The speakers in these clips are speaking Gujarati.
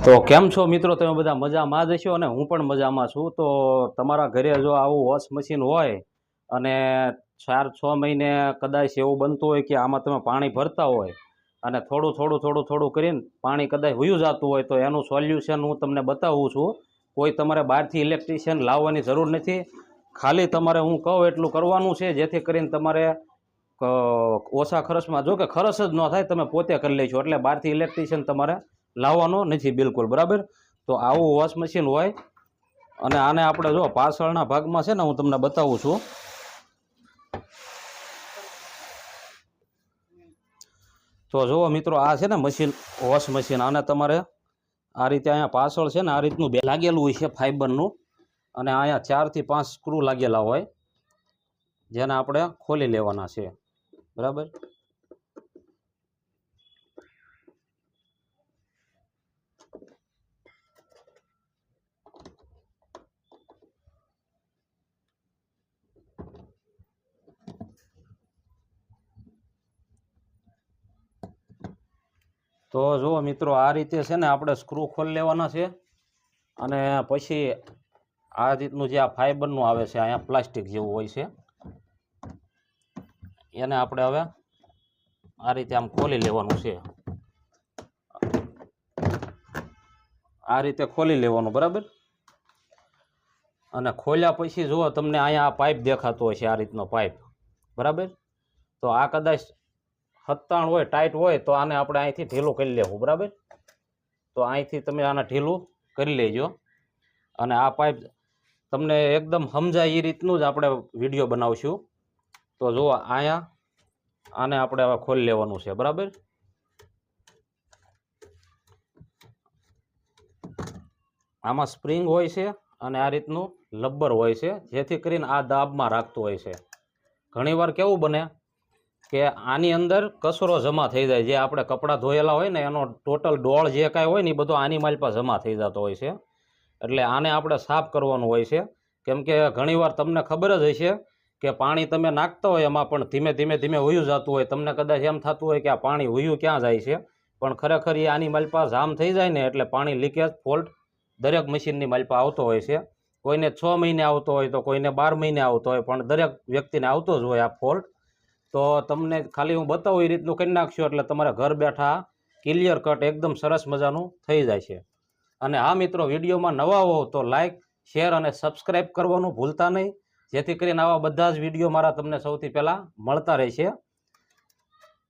તો કેમ છો મિત્રો? તમે બધા મજામાં જ હશો અને હું પણ મજામાં છું. તો તમારા ઘરે જો આવું વોશ મશીન હોય અને 4-6 મહિને કદાચ એવું બનતું હોય કે આમાં તમે પાણી ભરતા હોય અને થોડું કરીને પાણી કદાચ વયું જતું હોય, તો એનું સોલ્યુશન હું તમને બતાવું છું. કોઈ તમારે બહારથી ઇલેક્ટ્રિશિયન લાવવાની જરૂર નથી. ખાલી તમારે હું કહું એટલું કરવાનું છે, જેથી કરીને તમારે ઓછા ખર્ચમાં, જો કે ખર્ચ જ ન થાય, તમે પોતે કરી લેશો, એટલે બહારથી ઇલેક્ટ્રિશિયન તમારે લાવવાનો નથી બિલકુલ. બરાબર? તો આવું વોશ મશીન હોય અને આને આપણે જો પાછળના ભાગમાં છે ને, હું તમને બતાવું છું. તો જુઓ મિત્રો, આ છે ને મશીન, વોશ મશીન. આને તમારે આ રીતે અહીંયા પાછળ છે ને આ રીતનું બે લાગેલું હોય છે ફાઈબરનું, અને અહીંયા 4 થી 5 સ્ક્રૂ લાગેલા હોય, જેને આપણે ખોલી લેવાના છે. બરાબર? તો જુઓ મિત્રો, આ રીતે છે ને આપણે સ્ક્રૂ ખોલી લેવાના છે, અને પછી આ રીતનું જે આ ફાઈબરનું આવે છે, અહીંયા પ્લાસ્ટિક જેવું હોય છે, એને આપણે હવે આ રીતે આમ ખોલી લેવાનું છે. આ રીતે ખોલી લેવાનું. બરાબર? અને ખોલ્યા પછી જુઓ, તમને અહીંયા આ પાઇપ દેખાતો હોય છે, આ રીતનો પાઇપ. બરાબર? તો આ કદાચ 97 હોય, ટાઈટ હોય, તો આને આપણે અહીંથી ઢીલું કરી લેવું. બરાબર? તો અહીંથી તમે આને ઢીલું કરી લેજો, અને આ પાઇપ તમને એકદમ સમજાય એ રીતનું જ આપણે વિડીયો બનાવશું. તો જુઓ, અહીંયા આને આપણે હવે ખોલી લેવાનું છે. બરાબર? આમાં સ્પ્રિંગ હોય છે અને આ રીતનું લબ્બર હોય છે, જેથી કરીને આ દાબમાં રાખતું હોય છે. ઘણીવાર કેવું બને કે આની અંદર કચરો જમા થઈ જાય, જે આપણે કપડાં ધોયેલા હોય ને એનો ટોટલ ડોળ જે કાંઈ હોય ને એ બધો આની માલપા જમા થઈ જતો હોય છે. એટલે આને આપણે સાફ કરવાનું હોય છે. કેમ કે ઘણીવાર તમને ખબર જ હશે કે પાણી તમે નાખતા હોય એમાં પણ ધીમે ધીમે વયું જતું હોય. તમને કદાચ એમ થતું હોય કે આ પાણી વયું ક્યાં જાય છે, પણ ખરેખર એ આની માલપા જામ થઈ જાય ને એટલે પાણી લીકેજ ફોલ્ટ દરેક મશીનની માલપા આવતો હોય છે. કોઈને 6 મહિને આવતો હોય, તો કોઈને 12 મહિને આવતો હોય, પણ દરેક વ્યક્તિને આવતો જ હોય આ ફોલ્ટ. તો તમને ખાલી હું બતાવું એ રીતનું કરી નાખશો એટલે તમારે ઘર બેઠા ક્લિયર કટ એકદમ સરસ મજાનું થઈ જાય છે. અને હા મિત્રો, વિડીયોમાં નવા હો તો લાઇક, શેર અને સબસ્ક્રાઈબ કરવાનું ભૂલતા નહીં, જેથી કરીને આવા બધા જ વિડીયો મારા તમને સૌથી પહેલાં મળતા રહેશે.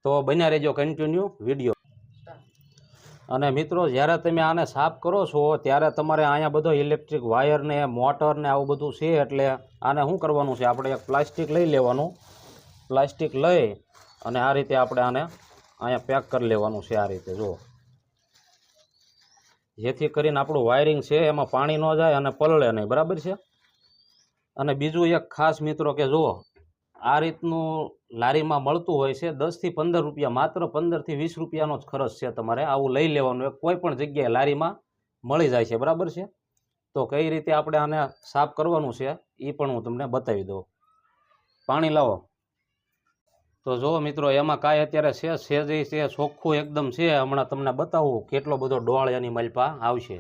તો બન્યા રહેજો કન્ટિન્યુ વિડીયો. અને મિત્રો, જ્યારે તમે આને સાફ કરો છો ત્યારે તમારે અહીંયા બધો ઇલેક્ટ્રિક વાયર ને મોટર ને આવું બધું છે, એટલે આને શું કરવાનું છે, આપણે એક પ્લાસ્ટિક લઈ લેવાનું. પ્લાસ્ટિક લઈ અને આ રીતે આપણે આને અહીંયા પેક કરી લેવાનું છે, આ રીતે જુઓ, જેથી કરીને આપણું વાયરિંગ છે એમાં પાણી ન જાય અને પલળે નહીં. બરાબર છે? અને બીજું એક ખાસ મિત્રો કે જુઓ, આ રીતનું લારીમાં મળતું હોય છે 10 થી 15 રૂપિયા, માત્ર 15 થી 20 રૂપિયાનો જ ખર્ચ છે. તમારે આવું લઈ લેવાનું, કોઈ પણ જગ્યાએ લારીમાં મળી જાય છે. બરાબર છે? તો કઈ રીતે આપણે આને સાફ કરવાનું છે એ પણ હું તમને બતાવી દઉં. પાણી લાવો. તો જુઓ મિત્રો, એમાં કાંઈ અત્યારે છે સેજઈ છે, ચોખ્ખું એકદમ છે. હમણાં તમને બતાવું કેટલો બધો ડોળ એની માલપા આવશે.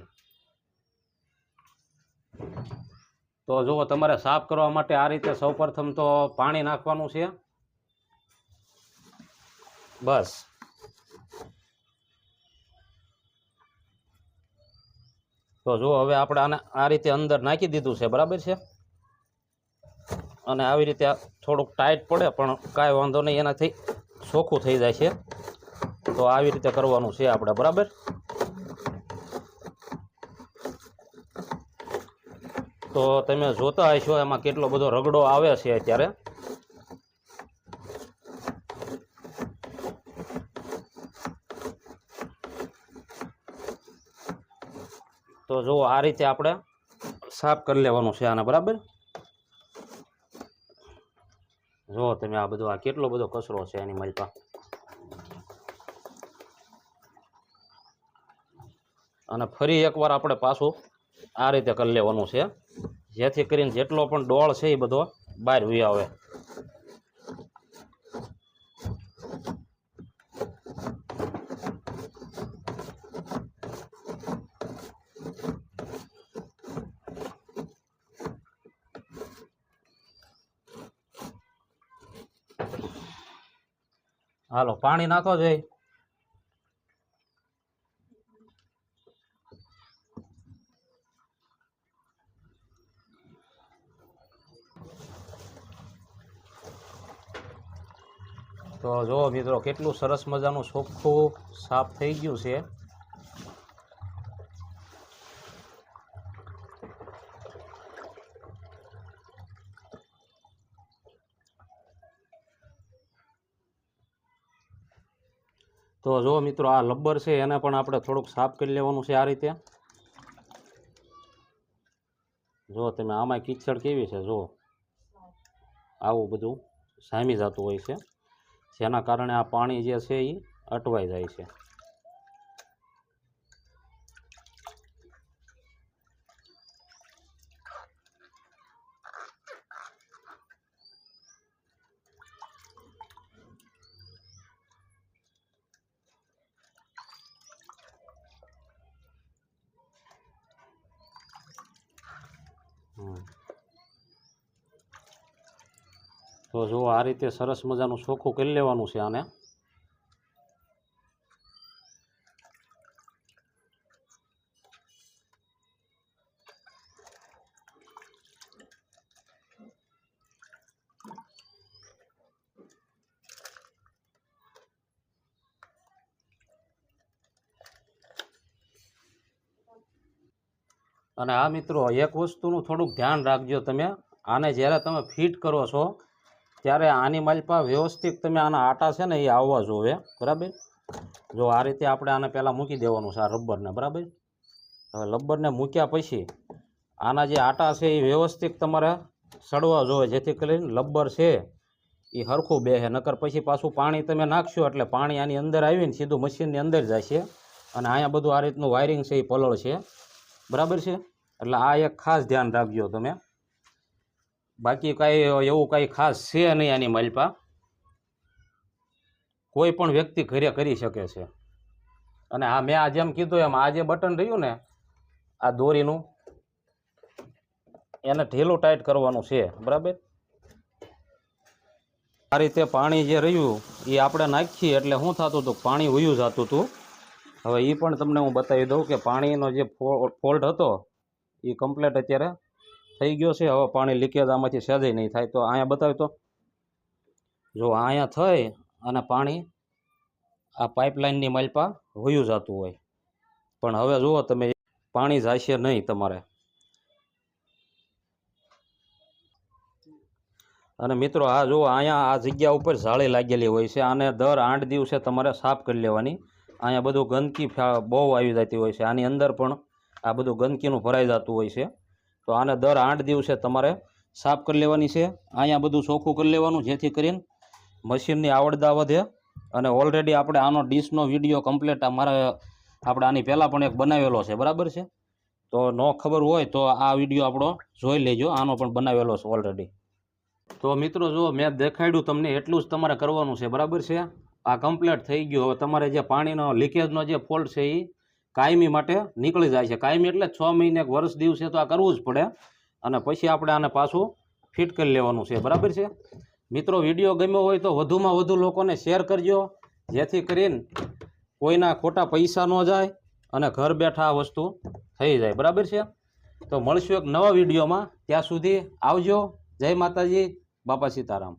તો જુઓ, તમારે સાફ કરવા માટે આ રીતે સૌપ્રથમ તો પાણી નાખવાનું છે. બસ. તો જુઓ, હવે આપણે આને આ રીતે અંદર નાખી દીધું છે. બરાબર છે? અને આવી રીતે થોડુંક ટાઈટ પડે પણ કાંઈ વાંધો નહીં, એનાથી ચોખ્ખું થઈ જાય છે. તો આવી રીતે કરવાનું છે આપણે. બરાબર? તો તમે જોતા હશો એમાં કેટલો બધો રગડો આવે છે અત્યારે. તો જુઓ, આ રીતે આપણે સાફ કરી લેવાનું છે આને. બરાબર? જુઓ તમે, આ બધો આ કેટલો બધો કચરો છે એની માલપા. અને ફરી એકવાર આપણે પાછું આ રીતે કરી લેવાનું છે, જેથી કરીને જેટલો પણ ડોળ છે એ બધો બહાર વી આવે. હાલો પાણી નાખો જય. તો જો મિત્રો કેટલું સરસ મજાનું ચોખ્ખું સાફ થઈ ગયું છે. તો જો મિત્રો આ લબ્બર છે એને પણ આપણે થોડુંક સાફ કરી લેવાનું છે આ રીતે. જો તમે આમાં કીચડ કેવી છે, જો આવું બધું સામી જતું હોય છે, જેના કારણે આ પાણી જે છે એ અટવાઈ જાય છે. તો જો આ રીતે સરસ મજાનું ચોખ્ખું કરી લેવાનું છે આને. અને આ મિત્રો એક વસ્તુનું થોડુંક ધ્યાન રાખજો તમે. આને જ્યારે તમે ફિટ કરો છો ત્યારે આની માલપા વ્યવસ્થિત તમે આના આટા છે ને એ આવવા જોવે, બરાબર. જો આ રીતે આપણે આને પહેલાં મૂકી દેવાનું છે આ રબરને, બરાબર. હવે રબરને મૂક્યા પછી આના જે આટા છે એ વ્યવસ્થિત તમારે સડવા જોવે, જેથી કરીને રબર છે એ સરખું બેસે. નકર પછી પાછું પાણી તમે નાખશો એટલે પાણી આની અંદર આવીને સીધું મશીનની અંદર જાય છે અને અહીંયા બધું આ રીતનું વાયરિંગ છે એ પલળ છે, બરાબર છે. એટલે આ એક ખાસ ધ્યાન રાખજો તમે. બાકી કાંઈ એવું કાંઈ ખાસ છે નહીં આની માલપા. કોઈ પણ વ્યક્તિ ઘરે કરી શકે છે. અને આ મેં આ જેમ કીધું એમ આ જે બટન રહ્યું ને આ દોરીનું, એને ઢીલું ટાઈટ કરવાનું છે, બરાબર. આ રીતે પાણી જે રહ્યું એ આપણે નાખીએ એટલે શું થતું હતું, પાણી વયું જતું હતું. હવે એ પણ તમને હું બતાવી દઉં કે પાણીનો જે ફોલ્ટ હતો એ કમ્પ્લીટ અત્યારે થઈ ગયો છે. હવે પાણી લીકેજ આમાંથી સહેજે નહીં થાય. તો અહીંયા બતાવ્યું તો જો અહીંયા થઈ અને પાણી આ પાઇપલાઇનની માલપા વયું જતું હોય, પણ હવે જુઓ તમે પાણી જશે નહીં તમારે. અને મિત્રો આ જુઓ અહીંયા આ જગ્યા ઉપર જાળી લાગેલી હોય છે. આને દર 8 દિવસે તમારે સાફ કરી લેવાની. અહીંયા બધું ગંદકી બહુ આવી જતી હોય છે. આની અંદર પણ આ બધું ગંદકીનું ભરાઈ જતું હોય છે. તો આને દર 8 દિવસે તમારે સાફ કરી લેવાની છે. અહીંયા બધું ચોખ્ખું કરી લેવાનું, જેથી કરીને મશીનની આવડતા વધે. અને ઓલરેડી આપણે આનો ડીશનો વિડીયો કમ્પ્લીટ આપણે આની પહેલાં પણ એક બનાવેલો છે, બરાબર છે. તો ન ખબર હોય તો આ વિડીયો આપણો જોઈ લેજો, આનો પણ બનાવેલો છે ઓલરેડી. તો મિત્રો જો મેં દેખાડ્યું તમને એટલું જ તમારે કરવાનું છે, બરાબર છે. આ કમ્પ્લીટ થઈ ગયું. હવે તમારે જે પાણીનો લીકેજનો જે ફોલ્ટ છે એ કાયમી માટે નીકળી જાય છે. કાયમી એટલે 6 મહિને 1 વર્ષ દિવસે તો આ કરવું જ પડે. અને પછી આપણે આને પાછું ફિટ કરી લેવાનું છે, બરાબર છે. મિત્રો વિડીયો ગમ્યો હોય તો વધુમાં વધુ લોકોને શેર કરજો, જેથી કરીને કોઈના ખોટા પૈસા ન જાય અને ઘર બેઠા આ વસ્તુ થઈ જાય, બરાબર છે. તો મળશું એક નવા વિડીયોમાં. ત્યાં સુધી આવજો. જય માતાજી, બાપા સીતારામ.